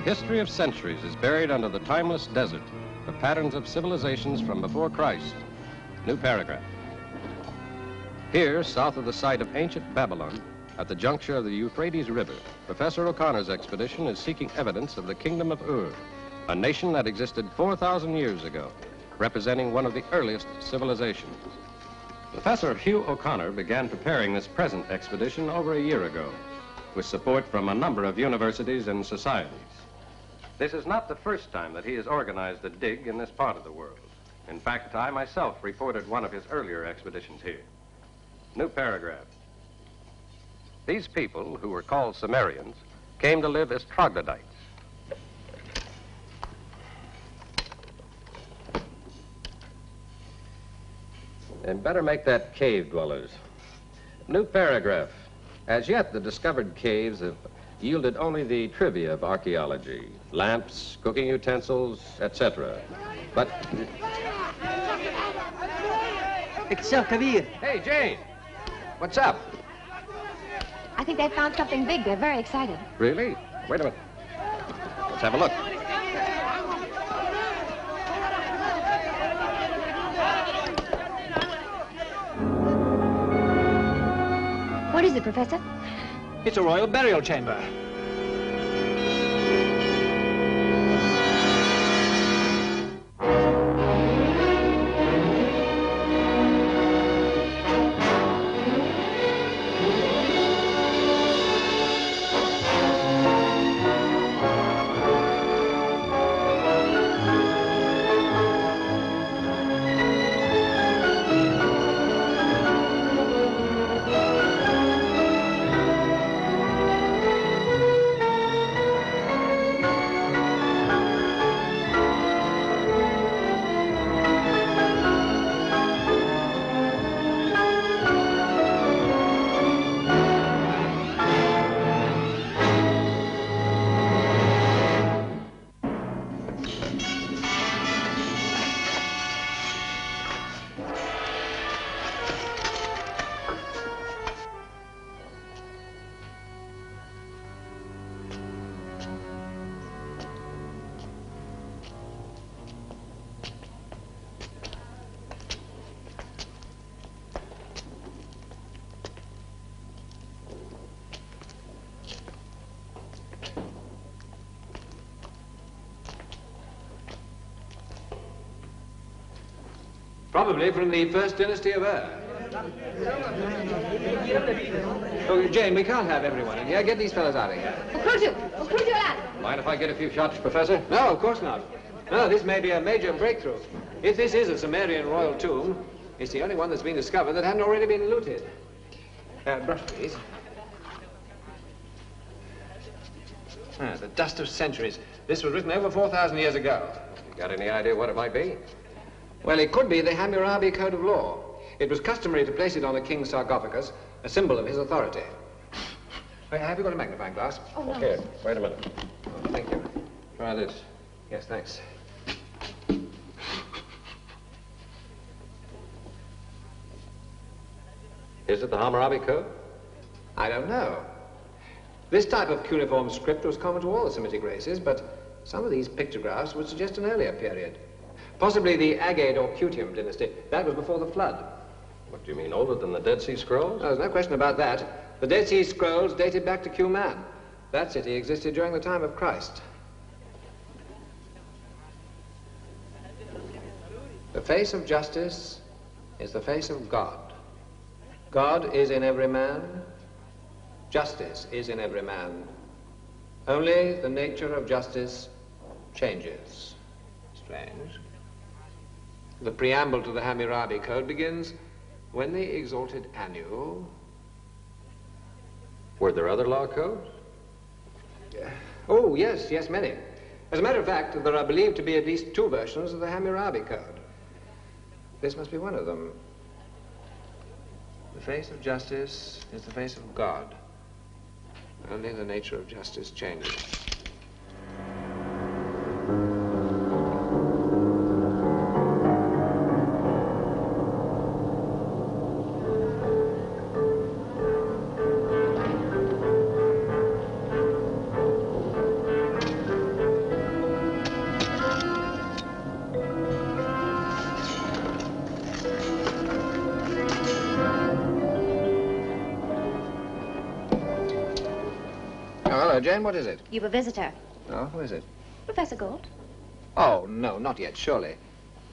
history of centuries is buried under the timeless desert, the patterns of civilizations from before Christ. New paragraph. Here, south of the site of ancient Babylon, at the juncture of the Euphrates River, Professor O'Connor's expedition is seeking evidence of the kingdom of Ur, a nation that existed 4,000 years ago, representing one of the earliest civilizations. Professor Hugh O'Connor began preparing this present expedition over a year ago, with support from a number of universities and societies. This is not the first time that he has organized a dig in this part of the world. In fact, I myself reported one of his earlier expeditions here. New paragraph. These people, who were called Sumerians, came to live as troglodytes. And better make that cave dwellers. New paragraph. As yet, the discovered caves have yielded only the trivia of archaeology, lamps, cooking utensils, etc. But... Hey, Jane! What's up? I think they found something big. They're very excited. Really? Wait a minute. Let's have a look. What is it, Professor? It's a royal burial chamber. Probably from the first dynasty of Ur. Oh, Jane, we can't have everyone in here. Get these fellas out of here. Mind if I get a few shots, Professor? No, of course not. No, this may be a major breakthrough. If this is a Sumerian royal tomb, it's the only one that's been discovered that hadn't already been looted. Brush, please. The dust of centuries. This was written over 4,000 years ago. You got any idea what it might be? Well, it could be the Hammurabi Code of Law. It was customary to place it on a king's sarcophagus, a symbol of his authority. Have you got a magnifying glass? Oh, no. Here, wait a minute. Oh, thank you. Try this. Yes, thanks. Is it the Hammurabi Code? I don't know. This type of cuneiform script was common to all the Semitic races, but some of these pictographs would suggest an earlier period. Possibly the Agade or Cutium dynasty. That was before the flood. What do you mean, older than the Dead Sea Scrolls? No, there's no question about that. The Dead Sea Scrolls dated back to Cuman. That city existed during the time of Christ. The face of justice is the face of God. God is in every man. Justice is in every man. Only the nature of justice changes. Strange. The preamble to the Hammurabi Code begins, when the exalted Anu... Were there other law codes? Oh, yes, many. As a matter of fact, there are believed to be at least 2 versions of the Hammurabi Code. This must be one of them. The face of justice is the face of God. Only the nature of justice changes. Hello, Jane. What is it? You've a visitor. Oh, who is it? Professor Gold. Oh, no, not yet, surely.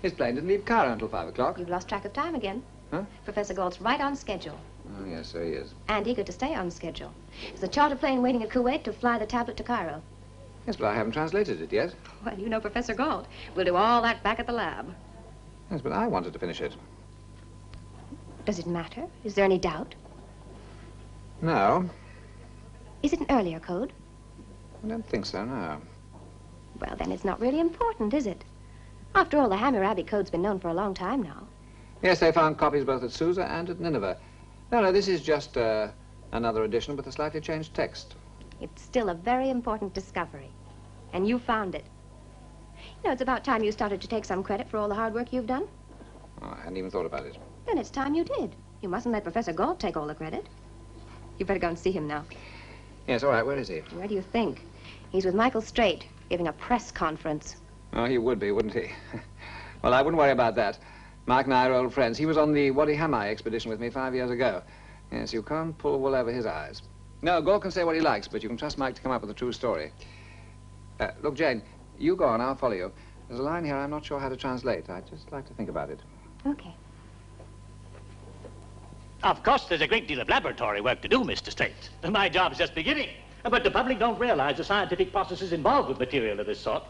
His plane didn't leave Cairo until 5 o'clock. You've lost track of time again. Huh? Professor Gold's right on schedule. Oh, yes, so he is. And eager to stay on schedule. There's a charter plane waiting at Kuwait to fly the tablet to Cairo. Yes, but I haven't translated it yet. Well, you know Professor Gold. We'll do all that back at the lab. Yes, but I wanted to finish it. Does it matter? Is there any doubt? No, Is it an earlier code? I don't think so, no. Well, then it's not really important, is it? After all, the Hammurabi code's been known for a long time now. Yes, they found copies both at Susa and at Nineveh. No, this is just another edition with a slightly changed text. It's still a very important discovery. And you found it. You know, it's about time you started to take some credit for all the hard work you've done. Oh, I hadn't even thought about it. Then it's time you did. You mustn't let Professor Gold take all the credit. You better go and see him now. Yes, all right, where is he? Where do you think? He's with Michael Straight, giving a press conference. Oh, he would be, wouldn't he? Well, I wouldn't worry about that. Mike and I are old friends. He was on the Wadi Hamai expedition with me 5 years ago. Yes, you can't pull wool over his eyes. No, Gold can say what he likes, but you can trust Mike to come up with a true story. Look, Jane, you go on, I'll follow you. There's a line here I'm not sure how to translate. I'd just like to think about it. Okay. Of course, there's a great deal of laboratory work to do, Mr. Straight. My job's just beginning. But the public don't realize the scientific processes involved with material of this sort.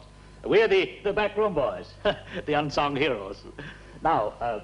We're the backroom boys, the unsung heroes. Now,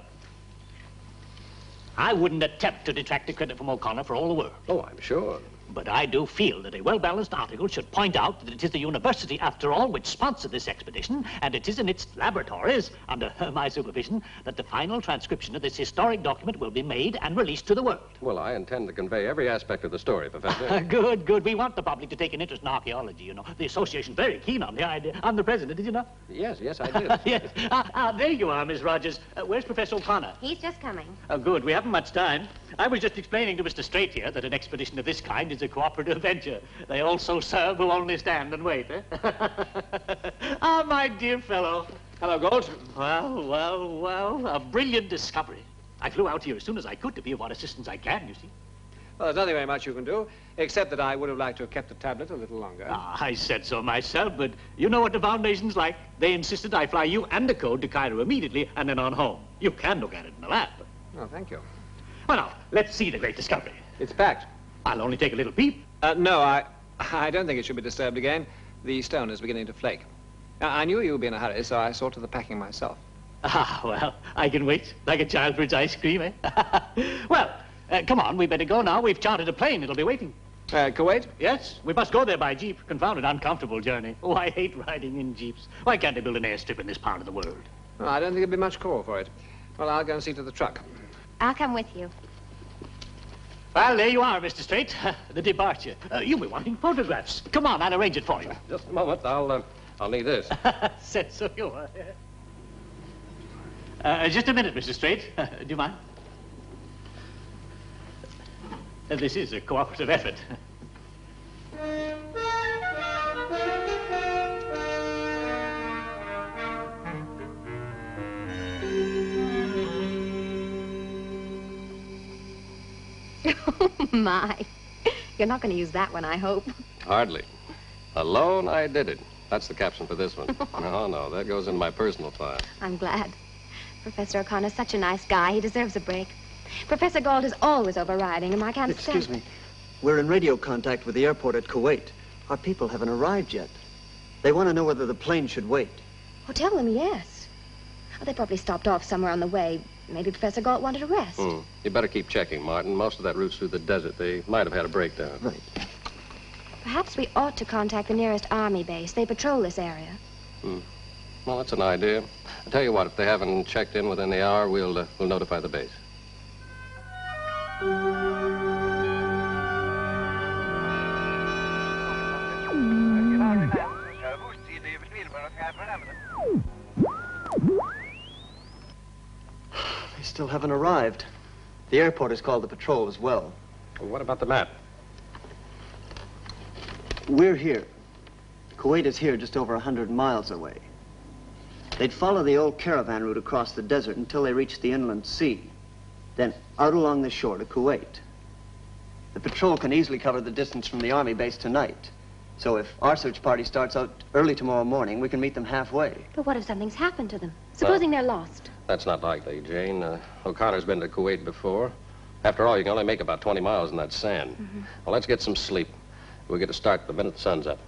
I wouldn't attempt to detract the credit from O'Connor for all the world. Oh, I'm sure. But I do feel that a well-balanced article should point out that it is the university, after all, which sponsored this expedition, and it is in its laboratories, under my supervision, that the final transcription of this historic document will be made and released to the world. Well, I intend to convey every aspect of the story, Professor. Good, good. We want the public to take an interest in archaeology, you know. The association's very keen on the idea. I'm the president, did you know? Yes, I did. Yes. There you are, Miss Rogers. Where's Professor O'Connor? He's just coming. Oh, good. We haven't much time. I was just explaining to Mr. Straight here that an expedition of this kind is a cooperative venture. They also serve who only stand and wait, eh? Ah, my dear fellow. Hello, Gold. Well, a brilliant discovery. I flew out here as soon as I could to be of what assistance I can, you see. Well, there's nothing very much you can do, except that I would have liked to have kept the tablet a little longer. Ah, I said so myself, but you know what the Foundation's like. They insisted I fly you and the code to Cairo immediately and then on home. You can look at it in the lab. Oh, thank you. Well, now, let's see the great discovery. It's packed. I'll only take a little peep. No, I don't think it should be disturbed again. The stone is beginning to flake. I knew you would be in a hurry, so I saw to the packing myself. Ah, well, I can wait, like a child for its ice cream, eh? Well, come on, we better go now. We've chartered a plane. It'll be waiting. Kuwait? Yes, we must go there by jeep. Confounded uncomfortable journey. Oh, I hate riding in jeeps. Why can't they build an airstrip in this part of the world? Oh, I don't think there'll be much call for it. Well, I'll go and see to the truck. I'll come with you. Well, there you are, Mr. Straight. The departure. You'll be wanting photographs. Come on, I'll arrange it for you. Just a moment. I'll need this. Said so you are. Just a minute, Mr. Straight. Do you mind? This is a cooperative effort. Oh, my. You're not going to use that one, I hope. Hardly. Alone, I did it. That's the caption for this one. No, that goes in my personal file. I'm glad. Professor O'Connor's such a nice guy. He deserves a break. Professor Gold is always overriding, and I can't stand... Excuse me. We're in radio contact with the airport at Kuwait. Our people haven't arrived yet. They want to know whether the plane should wait. Oh, tell them yes. Oh, they probably stopped off somewhere on the way. Maybe Professor Galt wanted a rest. You better keep checking, Martin. Most of that route's through the desert. They might have had a breakdown. Right. Perhaps we ought to contact the nearest army base. They patrol this area. Well, that's an idea. I'll tell you what, if they haven't checked in within the hour, we'll notify the base. They still haven't arrived. The airport has called the patrol as well. Well, what about the map? We're here. Kuwait is here just over 100 miles away. They'd follow the old caravan route across the desert until they reached the inland sea, then out along the shore to Kuwait. The patrol can easily cover the distance from the army base tonight. So if our search party starts out early tomorrow morning, we can meet them halfway. But what if something's happened to them? Supposing they're lost? That's not likely, Jane. O'Connor's been to Kuwait before. After all, you can only make about 20 miles in that sand. Well, let's get some sleep. We'll get to start the minute the sun's up.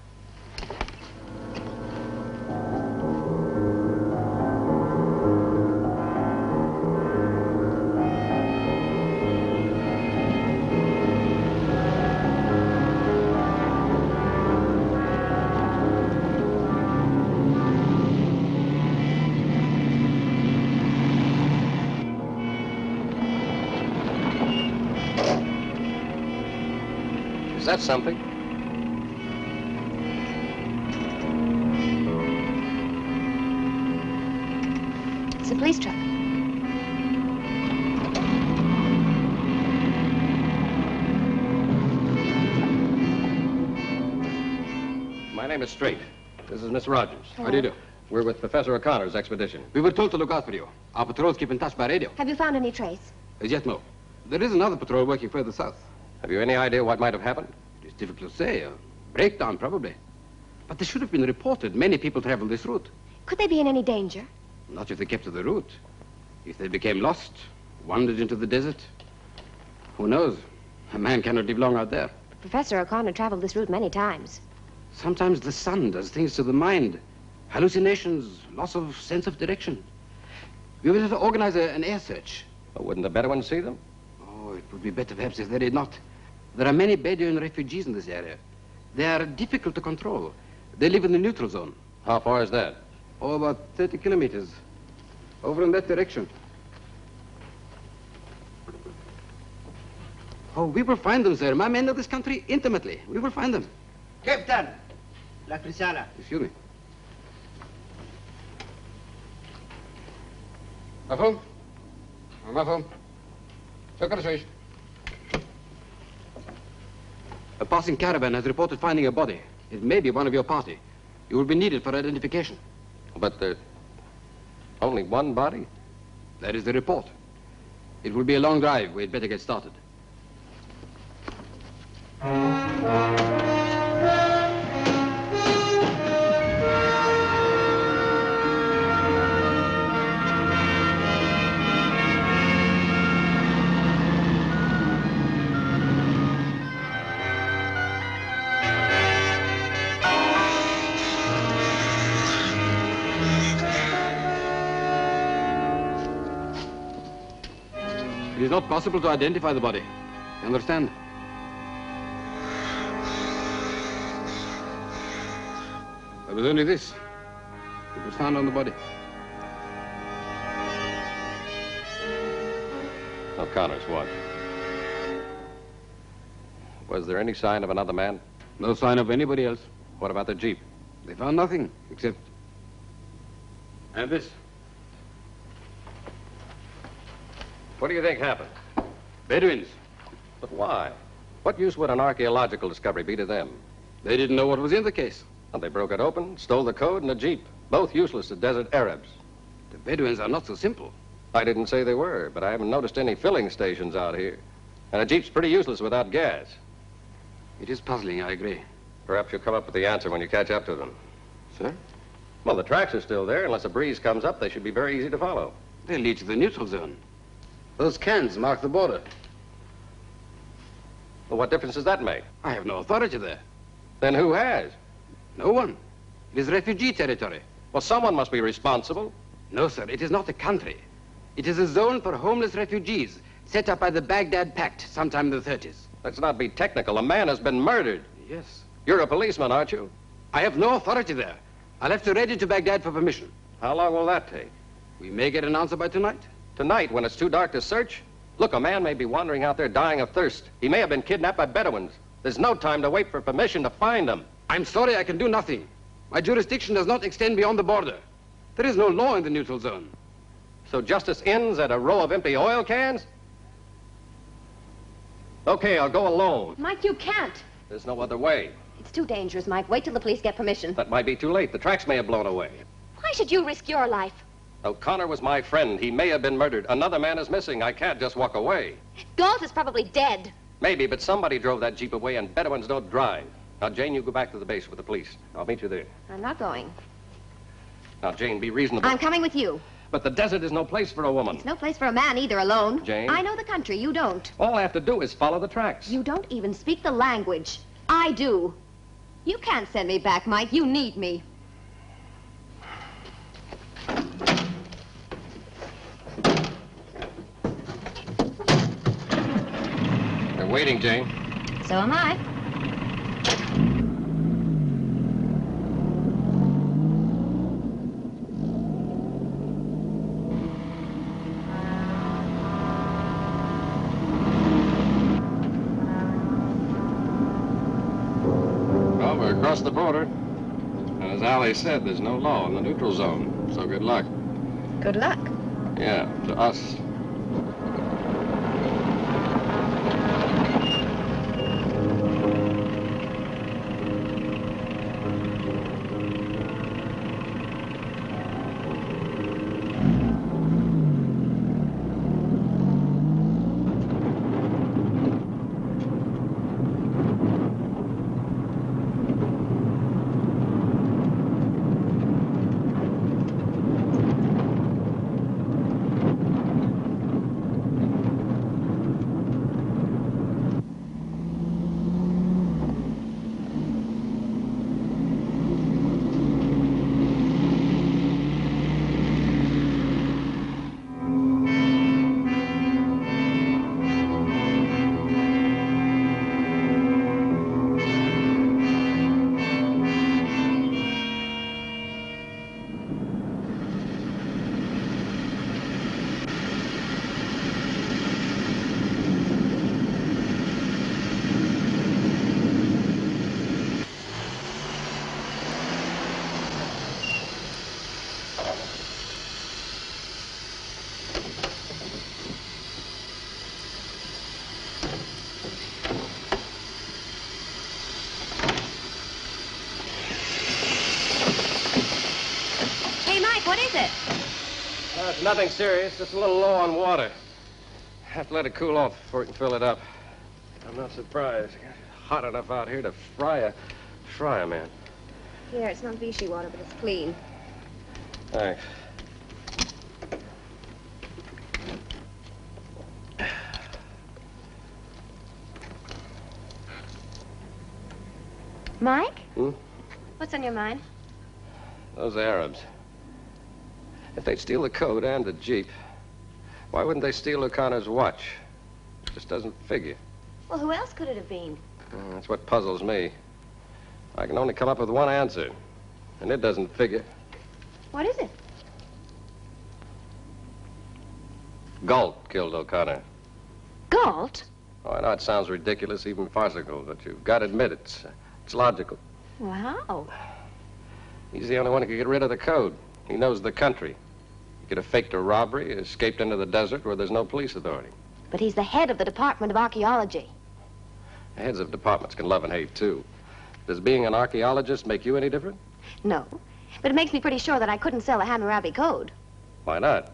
Is that something? It's a police truck. My name is Strait. This is Miss Rogers. How do you do? We're with Professor O'Connor's expedition. We were told to look out for you. Our patrols keep in touch by radio. Have you found any trace? As yet, no. There is another patrol working further south. Have you any idea what might have happened? It is difficult to say. A breakdown, probably. But this should have been reported. Many people travel this route. Could they be in any danger? Not if they kept to the route. If they became lost, wandered into the desert, who knows? A man cannot live long out there. Professor O'Connor traveled this route many times. Sometimes the sun does things to the mind. Hallucinations, loss of sense of direction. We will have to organize an air search. Well, wouldn't the Bedouins see them? Oh, it would be better perhaps if they did not. There are many Bedouin refugees in this area. They are difficult to control. They live in the neutral zone. How far is that? Oh, about 30 kilometers. Over in that direction. Oh, we will find them, sir. My men know this country intimately. We will find them. Captain! La Crisala. Excuse me. مفهوم؟ مفهوم. شكرا شويش. A passing caravan has reported finding a body. It may be one of your party. You will be needed for identification. But there's only one body? That is the report. It will be a long drive. We'd better get started. It is not possible to identify the body. You understand? There was only this. It was found on the body. O'Connor's watch. Was there any sign of another man? No sign of anybody else. What about the jeep? They found nothing except... And this. What do you think happened? Bedouins. But why? What use would an archaeological discovery be to them? They didn't know what was in the case. Well, they broke it open, stole the code and the jeep. Both useless to desert Arabs. The Bedouins are not so simple. I didn't say they were, but I haven't noticed any filling stations out here. And a jeep's pretty useless without gas. It is puzzling, I agree. Perhaps you'll come up with the answer when you catch up to them. Sir? Well, the tracks are still there. Unless a breeze comes up, they should be very easy to follow. They lead to the neutral zone. Those cans mark the border. Well, what difference does that make? I have no authority there. Then who has? No one. It is refugee territory. Well, someone must be responsible. No, sir, it is not a country. It is a zone for homeless refugees set up by the Baghdad Pact sometime in the 30s. Let's not be technical. A man has been murdered. Yes. You're a policeman, aren't you? I have no authority there. I'll have to raid to Baghdad for permission. How long will that take? We may get an answer by tonight. Tonight, when it's too dark to search? Look, a man may be wandering out there dying of thirst. He may have been kidnapped by Bedouins. There's no time to wait for permission to find him. I'm sorry, I can do nothing. My jurisdiction does not extend beyond the border. There is no law in the neutral zone. So justice ends at a row of empty oil cans? Okay, I'll go alone. Mike, you can't. There's no other way. It's too dangerous, Mike. Wait till the police get permission. That might be too late. The tracks may have blown away. Why should you risk your life? O'Connor was my friend. He may have been murdered. Another man is missing. I can't just walk away. Galt is probably dead. Maybe, but somebody drove that jeep away and Bedouins don't drive. Now, Jane, you go back to the base with the police. I'll meet you there. I'm not going. Now, Jane, be reasonable. I'm coming with you. But the desert is no place for a woman. It's no place for a man either, alone. Jane? I know the country. You don't. All I have to do is follow the tracks. You don't even speak the language. I do. You can't send me back, Mike. You need me. They're waiting, Jane. So am I. Well, we're across the border. And as Ali said, there's no law in the neutral zone. So good luck. Good luck. Yeah, to us. What is it? It's nothing serious, just a little low on water. Have to let it cool off before we can fill it up. I'm not surprised. It's hot enough out here to fry a man. Here, it's not Vichy water, but it's clean. Thanks. Mike? Hmm? What's on your mind? Those Arabs. If they'd steal the code and the Jeep, why wouldn't they steal O'Connor's watch? It just doesn't figure. Well, who else could it have been? That's what puzzles me. I can only come up with one answer, and it doesn't figure. What is it? Galt killed O'Connor. Galt? Oh, I know it sounds ridiculous, even farcical, but you've got to admit it's logical. Wow. He's the only one who could get rid of the code. He knows the country. He could have faked a robbery, escaped into the desert where there's no police authority. But he's the head of the Department of Archaeology. The heads of departments can love and hate, too. Does being an archaeologist make you any different? No. But it makes me pretty sure that I couldn't sell the Hammurabi Code. Why not?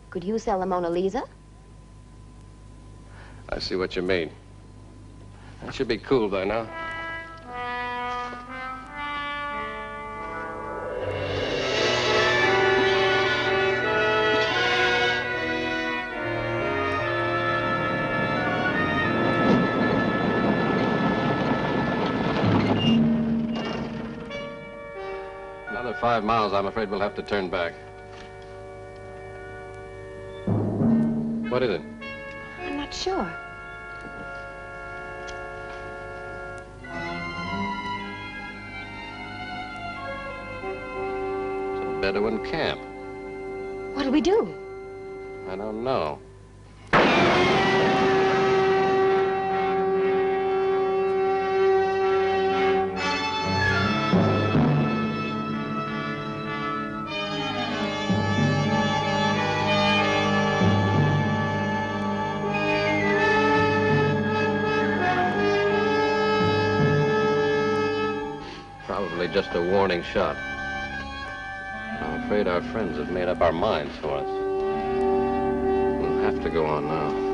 Could you sell the Mona Lisa? I see what you mean. That should be cool by now. Another 5 miles, I'm afraid we'll have to turn back. What is it? I'm not sure. It's a Bedouin camp. What'll we do? I don't know. Probably just a warning shot. I'm afraid our friends have made up our minds for us. We'll have to go on now.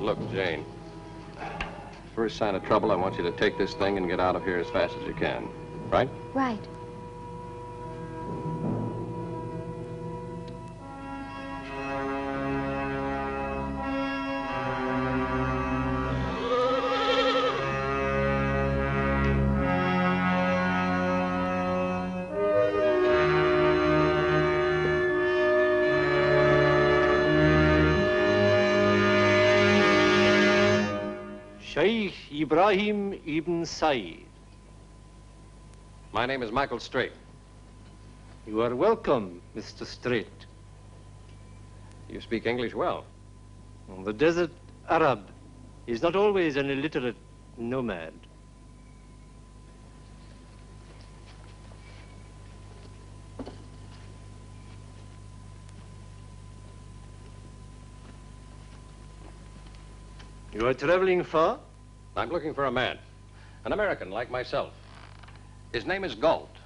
Look, Jane. First sign of trouble, I want you to take this thing and get out of here as fast as you can. Right? Right. Sheikh Ibrahim Ibn Said. My name is Michael Straight. You are welcome, Mr. Straight. You speak English well. The desert Arab is not always an illiterate nomad. You are traveling far? I'm looking for a man, an American like myself. His name is Galt.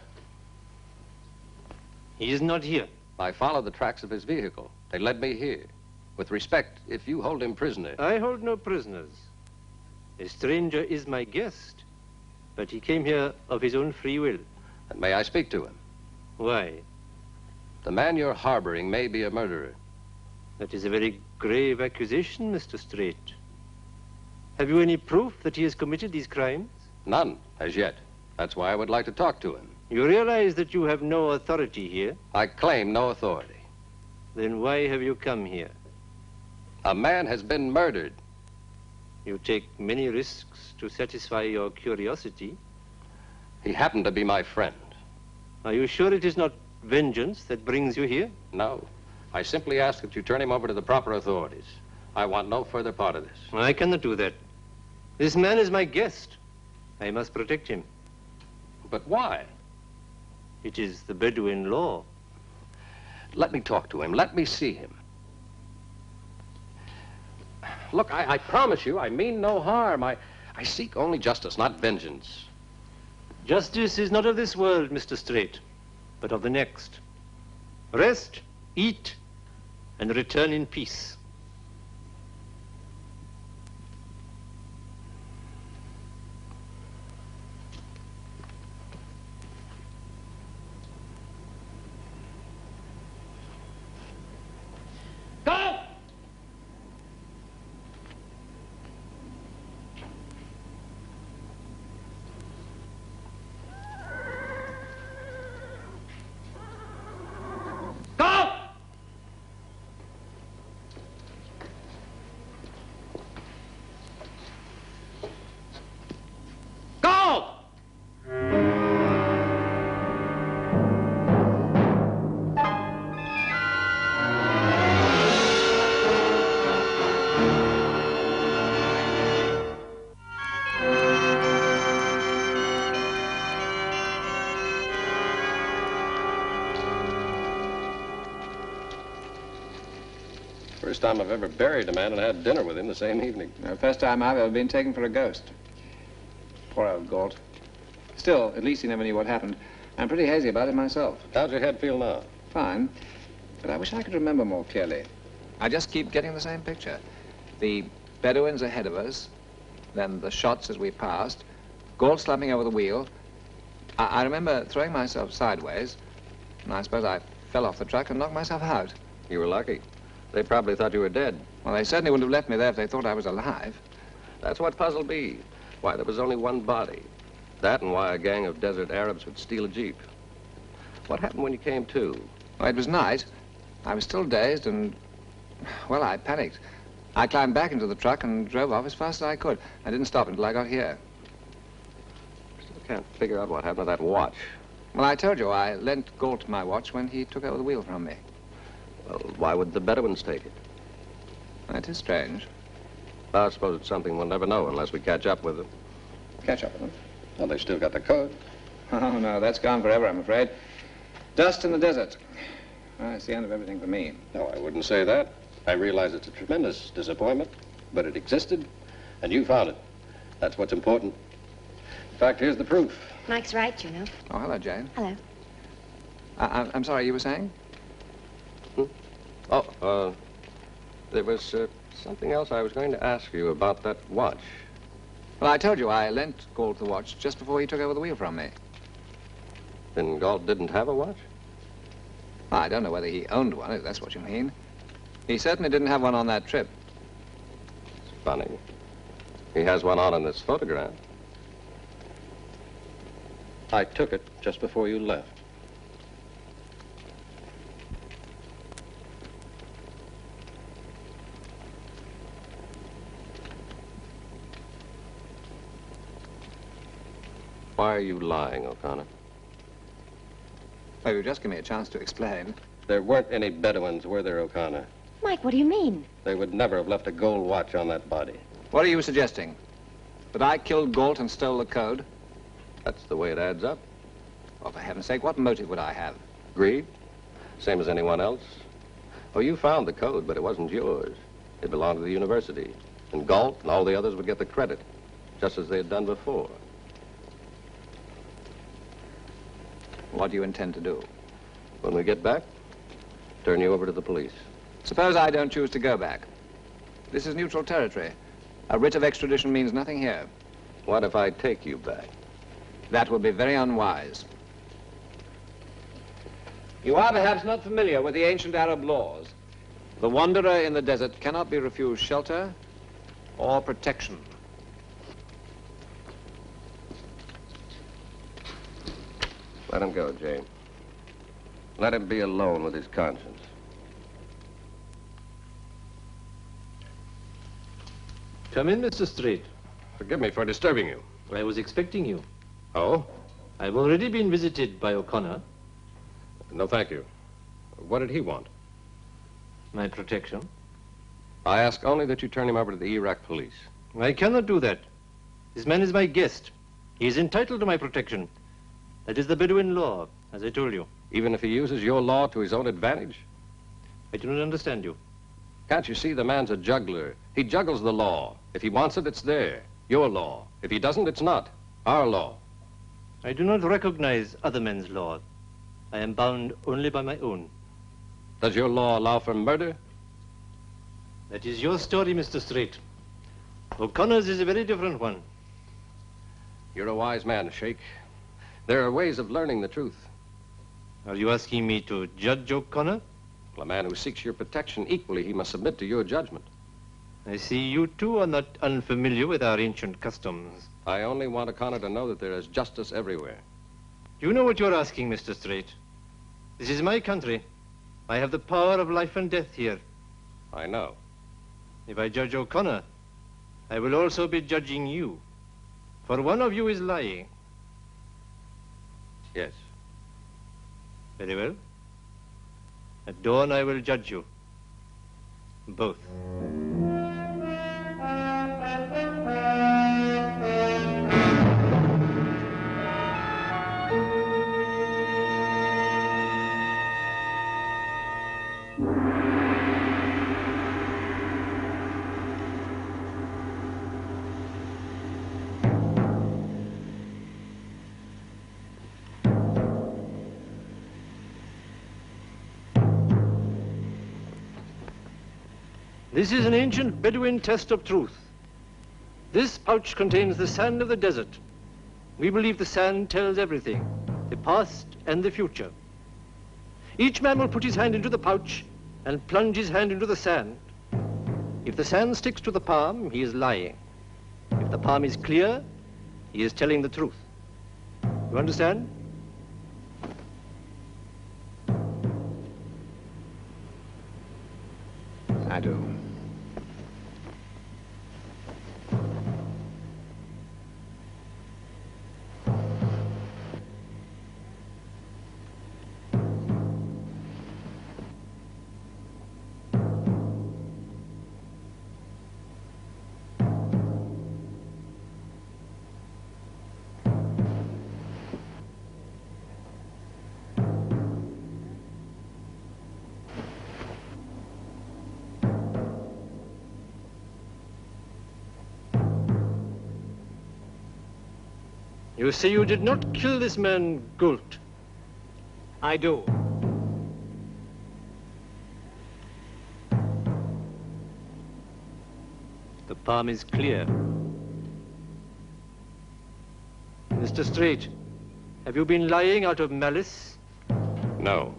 He is not here. I followed the tracks of his vehicle. They led me here. With respect, if you hold him prisoner... I hold no prisoners. A stranger is my guest, but he came here of his own free will. And may I speak to him? Why? The man you're harboring may be a murderer. That is a very grave accusation, Mr. Straight. Have you any proof that he has committed these crimes? None, as yet. That's why I would like to talk to him. You realize that you have no authority here? I claim no authority. Then why have you come here? A man has been murdered. You take many risks to satisfy your curiosity. He happened to be my friend. Are you sure it is not vengeance that brings you here? No. I simply ask that you turn him over to the proper authorities. I want no further part of this. I cannot do that. This man is my guest. I must protect him. But why? It is the Bedouin law. Let me talk to him. Let me see him. Look, I promise you, I mean no harm. I seek only justice, not vengeance. Justice is not of this world, Mr. Straight, but of the next. Rest, eat, and return in peace. First time I've ever buried a man and had dinner with him the same evening. First time I've ever been taken for a ghost. Poor old Galt. Still, at least he never knew what happened. I'm pretty hazy about it myself. How's your head feel now? Fine. But I wish I could remember more clearly. I just keep getting the same picture. The Bedouins ahead of us, then the shots as we passed, Galt slumping over the wheel. I remember throwing myself sideways, and I suppose I fell off the truck and knocked myself out. You were lucky. They probably thought you were dead. Well, they certainly wouldn't have left me there if they thought I was alive. That's what puzzled me. Why there was only one body. That and why a gang of desert Arabs would steal a Jeep. What happened when you came to? Well, it was night. I was still dazed and, well, I panicked. I climbed back into the truck and drove off as fast as I could. I didn't stop until I got here. Still can't figure out what happened to that watch. Well, I told you, I lent Galt my watch when he took over the wheel from me. Well, why would the Bedouins take it? That is strange. I suppose it's something we'll never know unless we catch up with them. Catch up with them? Well, they've still got the code. Oh, no, that's gone forever, I'm afraid. Dust in the desert. Well, it's the end of everything for me. No, I wouldn't say that. I realize it's a tremendous disappointment, but it existed, and you found it. That's what's important. In fact, here's the proof. Mike's right, you know. Oh, hello, Jane. Hello. I'm sorry, you were saying? There was Something else I was going to ask you about that watch. Well, I told you I lent Galt the watch just before he took over the wheel from me. Then Galt didn't have a watch? I don't know whether he owned one, if that's what you mean. He certainly didn't have one on that trip. It's funny. He has one on in this photograph. I took it just before you left. Why are you lying, O'Connor? Oh, you just give me a chance to explain. There weren't any Bedouins, were there, O'Connor? Mike, what do you mean? They would never have left a gold watch on that body. What are you suggesting? That I killed Galt and stole the code? That's the way it adds up. Oh, for heaven's sake, what motive would I have? Greed? Same as anyone else. Oh, you found the code, but it wasn't yours. It belonged to the university. And Galt and all the others would get the credit, just as they had done before. What do you intend to do? When we get back, turn you over to the police. Suppose I don't choose to go back. This is neutral territory. A writ of extradition means nothing here. What if I take you back? That would be very unwise. You are perhaps not familiar with the ancient Arab laws. The wanderer in the desert cannot be refused shelter or protection. Let him go, Jane. Let him be alone with his conscience. Come in, Mr. Strait. Forgive me for disturbing you. I was expecting you. Oh? I've already been visited by O'Connor. No, thank you. What did he want? My protection. I ask only that you turn him over to the Iraq police. I cannot do that. This man is my guest. He is entitled to my protection. That is the Bedouin law, as I told you. Even if he uses your law to his own advantage? I do not understand you. Can't you see the man's a juggler? He juggles the law. If he wants it, it's there. Your law. If he doesn't, it's not. Our law. I do not recognize other men's law. I am bound only by my own. Does your law allow for murder? That is your story, Mr. Strait. O'Connor's is a very different one. You're a wise man, Sheikh. There are ways of learning the truth. Are you asking me to judge O'Connor? Well, a man who seeks your protection equally, he must submit to your judgment. I see you too are not unfamiliar with our ancient customs. I only want O'Connor to know that there is justice everywhere. You know what you're asking, Mr. Strait. This is my country. I have the power of life and death here. I know. If I judge O'Connor, I will also be judging you. For one of you is lying. Yes. Very well. At dawn I will judge you. Both. This is an ancient Bedouin test of truth. This pouch contains the sand of the desert. We believe the sand tells everything, the past and the future. Each man will put his hand into the pouch and plunge his hand into the sand. If the sand sticks to the palm, he is lying. If the palm is clear, he is telling the truth. You understand? I do. You say you did not kill this man, Galt. I do. The palm is clear. Mr. Straight, have you been lying out of malice? No.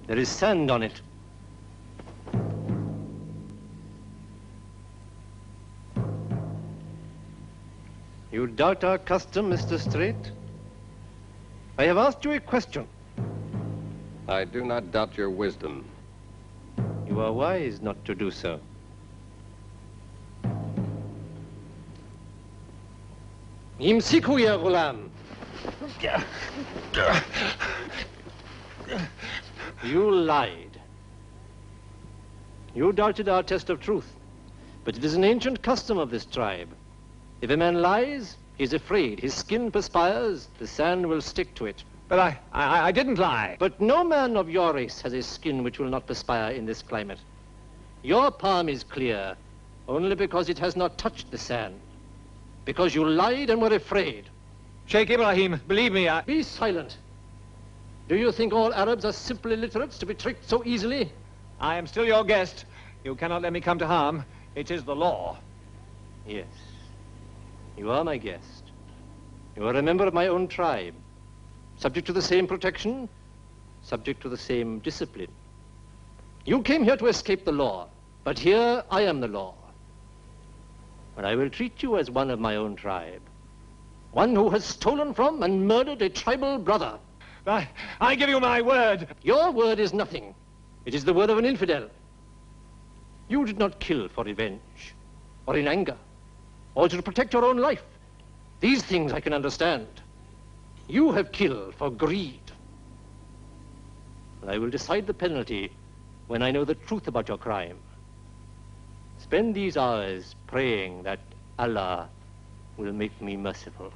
There is sand on it. You doubt our custom, Mr. Straight? I have asked you a question. I do not doubt your wisdom. You are wise not to do so. Imsiku ya ghulam. You lied. You doubted our test of truth. But it is an ancient custom of this tribe. If a man lies, he's afraid. His skin perspires, the sand will stick to it. But I didn't lie. But no man of your race has a skin which will not perspire in this climate. Your palm is clear only because it has not touched the sand. Because you lied and were afraid. Sheikh Ibrahim, believe me, Be silent. Do you think all Arabs are simple illiterates to be tricked so easily? I am still your guest. You cannot let me come to harm. It is the law. Yes. You are my guest. You are a member of my own tribe. Subject to the same protection, subject to the same discipline. You came here to escape the law, but here I am the law. And I will treat you as one of my own tribe. One who has stolen from and murdered a tribal brother. I give you my word. Your word is nothing. It is the word of an infidel. You did not kill for revenge, or in anger, or to protect your own life. These things I can understand. You have killed for greed. And I will decide the penalty when I know the truth about your crime. Spend these hours praying that Allah will make me merciful.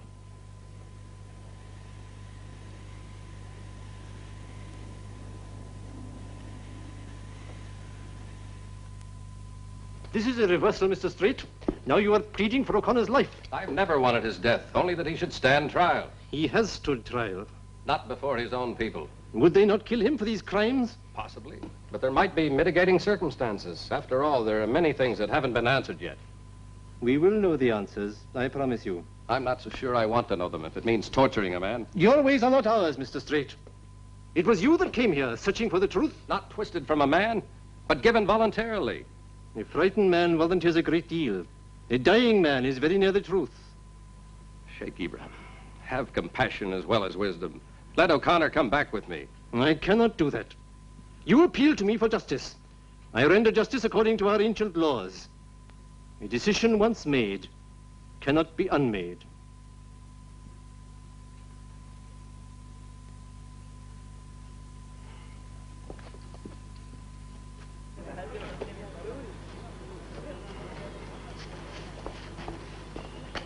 This is a reversal, Mr. Straight. Now you are pleading for O'Connor's life. I've never wanted his death, only that he should stand trial. He has stood trial. Not before his own people. Would they not kill him for these crimes? Possibly. But there might be mitigating circumstances. After all, there are many things that haven't been answered yet. We will know the answers, I promise you. I'm not so sure I want to know them if it means torturing a man. Your ways are not ours, Mr. Straight. It was you that came here, searching for the truth. Not twisted from a man, but given voluntarily. A frightened man volunteers a great deal. A dying man is very near the truth. Sheikh Ibrahim, have compassion as well as wisdom. Let O'Connor come back with me. I cannot do that. You appeal to me for justice. I render justice according to our ancient laws. A decision once made cannot be unmade.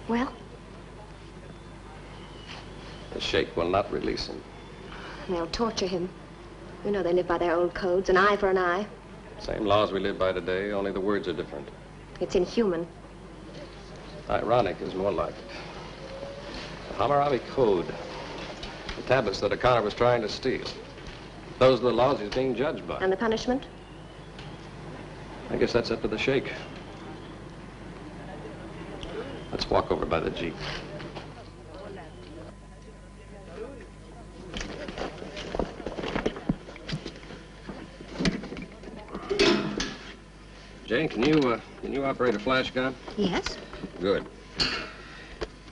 Well? The Sheikh will not release him. They'll torture him. You know they live by their old codes, an eye for an eye. Same laws we live by today, only the words are different. It's inhuman. Ironic is more like it. The Hammurabi Code. The tablets that O'Connor was trying to steal. Those are the laws he's being judged by. And the punishment? I guess that's up to the Sheikh. Let's walk over by the Jeep. Jane, can you operate a flash gun? Yes. Good.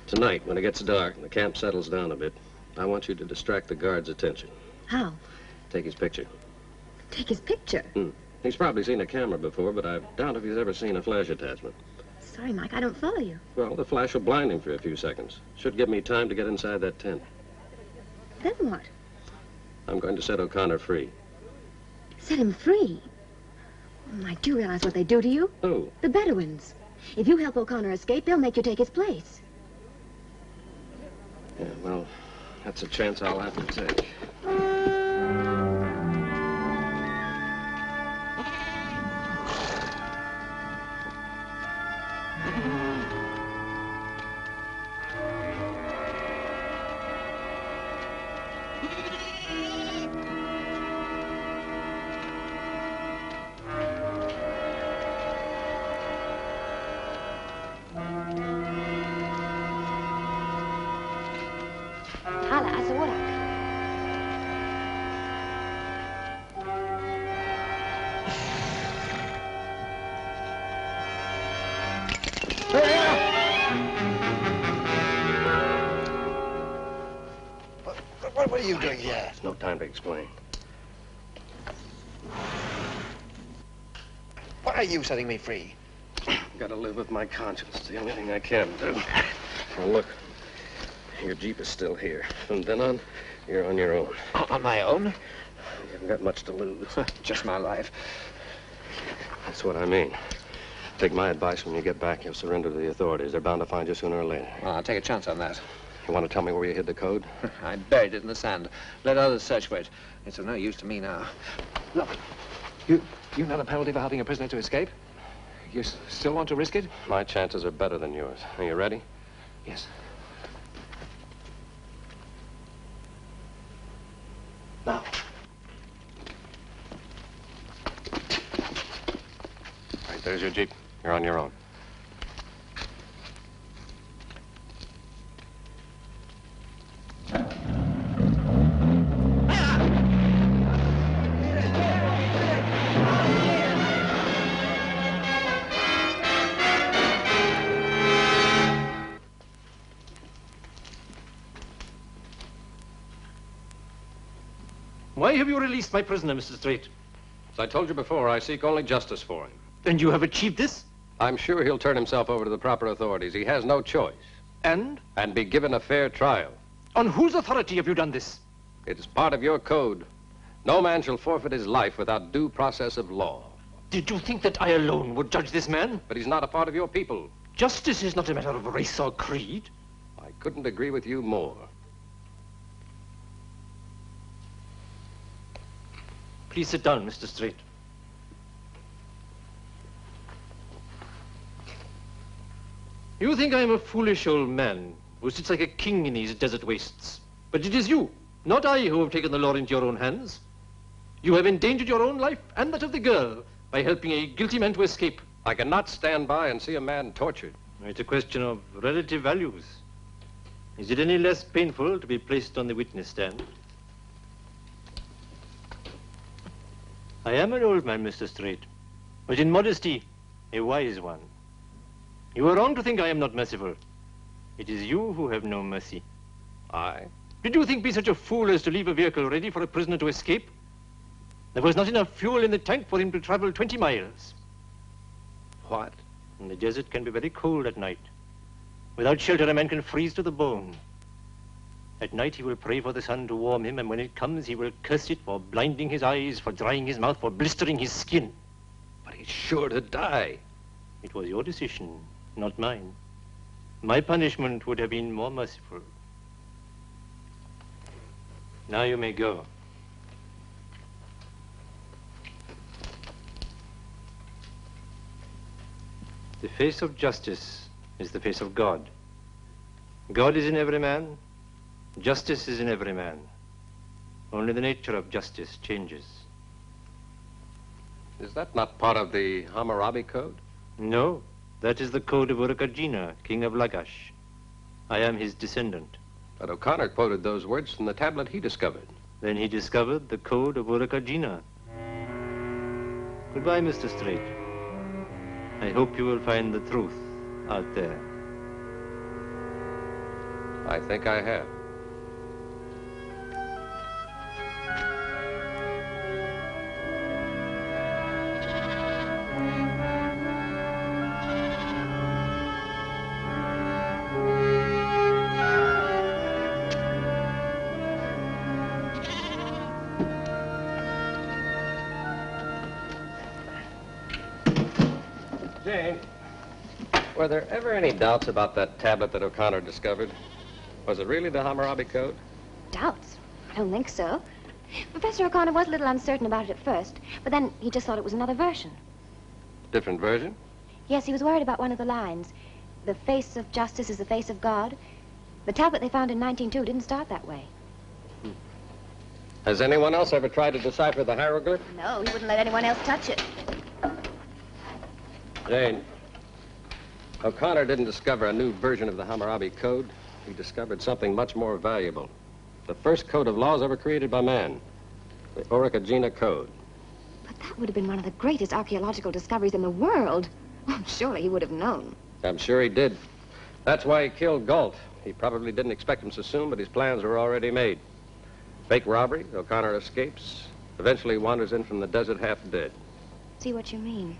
Tonight, when it gets dark and the camp settles down a bit, I want you to distract the guard's attention. How? Take his picture. Take his picture? He's probably seen a camera before, but I doubt if he's ever seen a flash attachment. Sorry, Mike, I don't follow you. Well, the flash will blind him for a few seconds. Should give me time to get inside that tent. Then what? I'm going to set O'Connor free. Set him free? Mike, do you realize what they do to you? Who? The Bedouins. If you help O'Connor escape, they'll make you take his place. Yeah, well, that's a chance I'll have to take. What are you doing here? There's no time to explain. Why are you setting me free? Gotta live with my conscience. It's the only thing I can do. Well, look, your Jeep is still here. From then on, you're on your own. On my own? You haven't got much to lose. Just my life. That's what I mean. Take my advice. When you get back, you'll surrender to the authorities. They're bound to find you sooner or later. Well, I'll take a chance on that. You want to tell me where you hid the code? I buried it in the sand. Let others search for it. It's of no use to me now. Look, you know the penalty for helping a prisoner to escape? You still want to risk it? My chances are better than yours. Are you ready? Yes. Now. Right, there's your Jeep. You're on your own. Why have you released my prisoner, Mr. Straight? As I told you before, I seek only justice for him. And you have achieved this? I'm sure he'll turn himself over to the proper authorities. He has no choice. And? And be given a fair trial. On whose authority have you done this? It is part of your code. No man shall forfeit his life without due process of law. Did you think that I alone would judge this man? But he's not a part of your people. Justice is not a matter of race or creed. I couldn't agree with you more. Please sit down, Mr. Straight. You think I'm a foolish old man who sits like a king in these desert wastes. But it is you, not I, who have taken the law into your own hands. You have endangered your own life and that of the girl by helping a guilty man to escape. I cannot stand by and see a man tortured. It's a question of relative values. Is it any less painful to be placed on the witness stand? I am an old man, Mr. Straight, but in modesty, a wise one. You are wrong to think I am not merciful. It is you who have no mercy. I? Did you think me such a fool as to leave a vehicle ready for a prisoner to escape? There was not enough fuel in the tank for him to travel 20 miles. What? And the desert can be very cold at night. Without shelter, a man can freeze to the bone. At night, he will pray for the sun to warm him, and when it comes, he will curse it for blinding his eyes, for drying his mouth, for blistering his skin. But he's sure to die. It was your decision, not mine. My punishment would have been more merciful. Now you may go. The face of justice is the face of God. God is in every man. Justice is in every man. Only the nature of justice changes. Is that not part of the Hammurabi Code? No, that is the code of Urukagina, king of Lagash. I am his descendant. But O'Connor quoted those words from the tablet he discovered. Then he discovered the code of Urukagina. Goodbye, Mr. Straight. I hope you will find the truth out there. I think I have. Jane, were there ever any doubts about that tablet that O'Connor discovered? Was it really the Hammurabi Code? Doubts? I don't think so. Professor O'Connor was a little uncertain about it at first, but then he just thought it was another version. Different version? Yes, he was worried about one of the lines. The face of justice is the face of God. The tablet they found in 1902 didn't start that way. Has anyone else ever tried to decipher the hieroglyph? No, he wouldn't let anyone else touch it. Jane, O'Connor didn't discover a new version of the Hammurabi Code. He discovered something much more valuable. The first code of laws ever created by man. The Urukagina Code. But that would have been one of the greatest archaeological discoveries in the world. Oh, surely he would have known. I'm sure he did. That's why he killed Galt. He probably didn't expect him so soon, but his plans were already made. Fake robbery, O'Connor escapes, eventually wanders in from the desert half dead. See what you mean.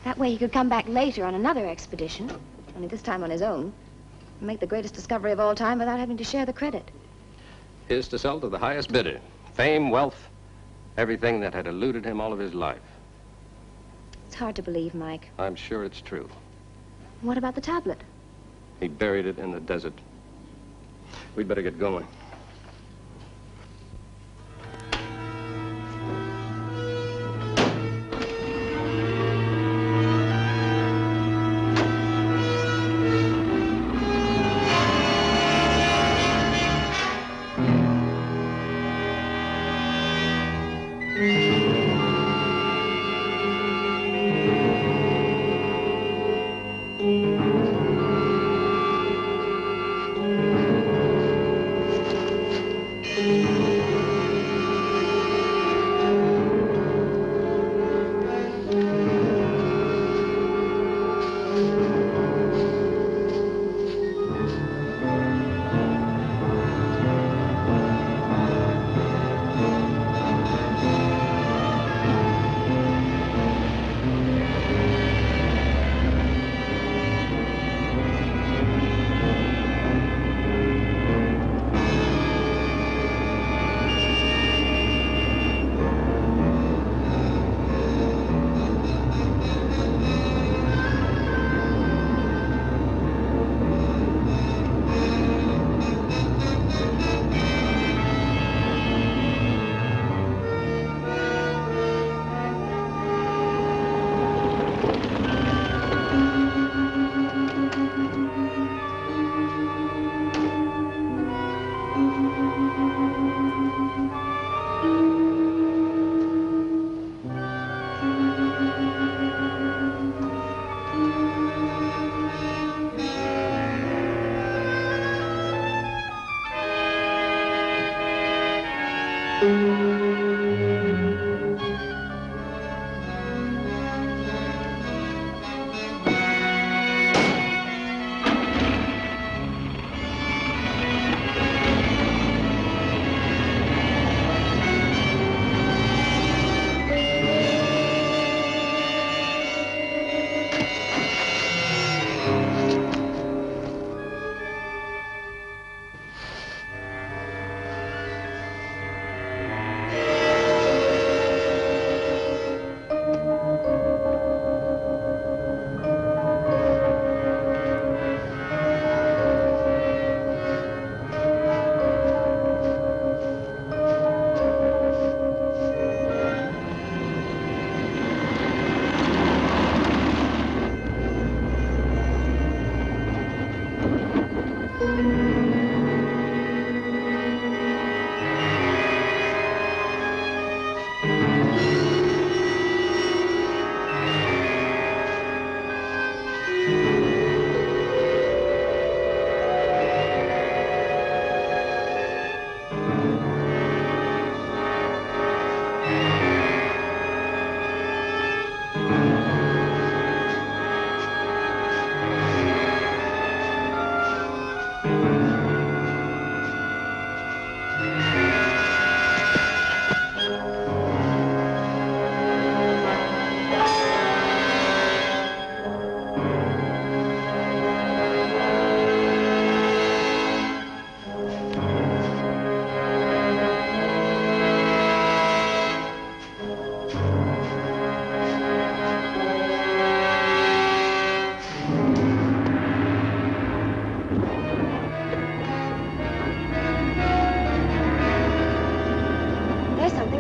That way he could come back later on another expedition, only this time on his own, and make the greatest discovery of all time without having to share the credit. His to sell to the highest bidder. Fame, wealth, everything that had eluded him all of his life. It's hard to believe, Mike. I'm sure it's true. What about the tablet? He buried it in the desert. We'd better get going.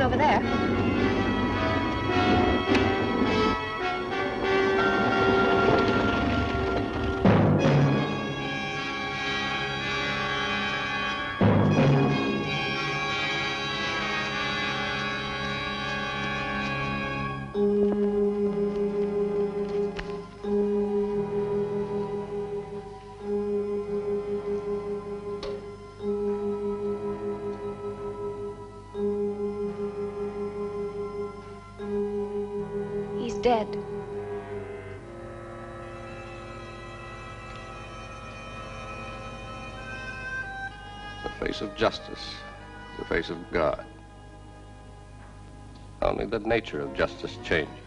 Over there. dead. The face of justice, the face of God. Only the nature of justice changed.